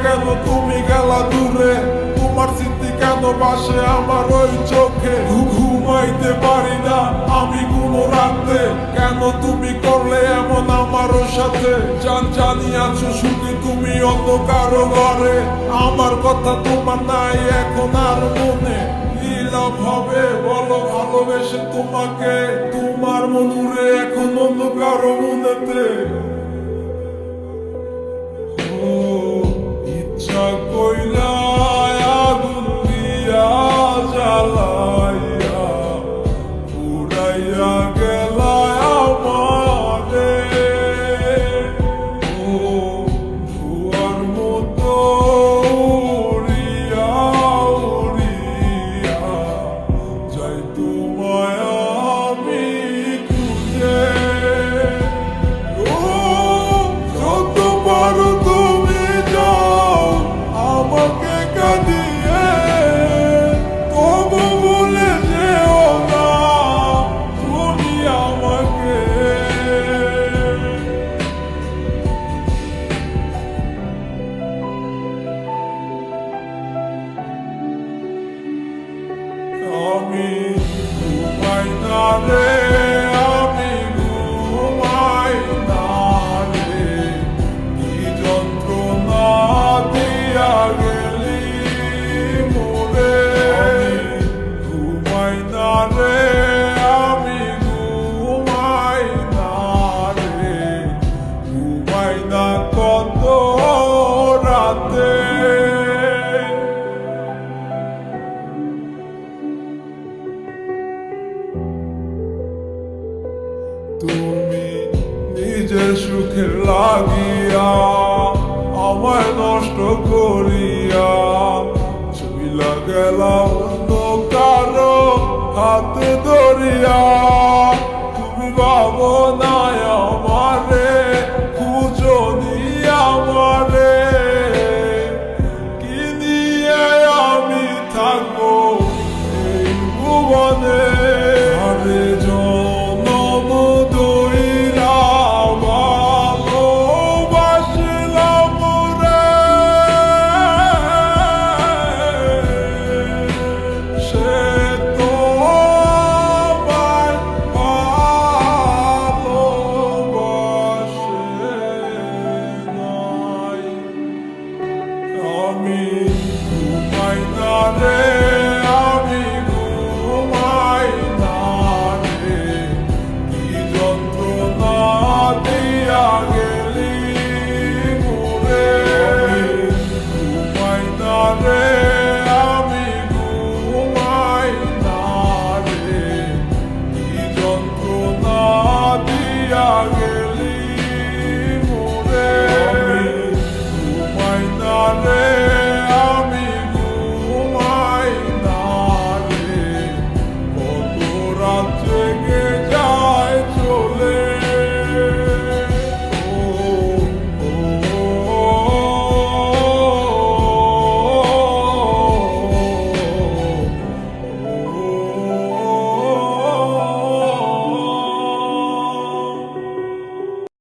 কেন তুমি গেলা দূরে, তোমার স্মৃতি কেন বাসে আমার ওই চোখে। ঘুমাইতে পারি না আমি কোনো রাতে, কেন তুমি করলে এমন আমার সাথে। জানি আছো সুখী তুমি অন্য কারো ঘরে, আমার কথা তোমার নাই এখন আর মনে। কি লাভ হবে বলো ভালোবেসে তোমাকে, তোমার মনুরে এখন অন্য কারো মনেতে। ইচ্ছা কইলা আগুন দিয়া জ্বালাইয়া পুরাইয়া গেলা আমারে। ধোঁয়ার মতো উড়িয়া উড়িয়া যাই তোমায় আমি খুঁজে। যত পারো তুমি যাও আমাকে কাঁদিয়ে, তবু ভুলে যেও না তুমি আমাকে। আমি ঘুমাই না রে, আমি ঘুমাই না রে, কি যন্ত্রণা দিয়া গেলি মোরে। ঘুমাই না রে, আমি ঘুমাই না রে, ঘুমাই না কত রাতে। তুমি নিজের সুখের লাগিয়া আমায় নষ্ট করিয়া চইলা গেলা অন্য কারো হাতে ধরিয়া।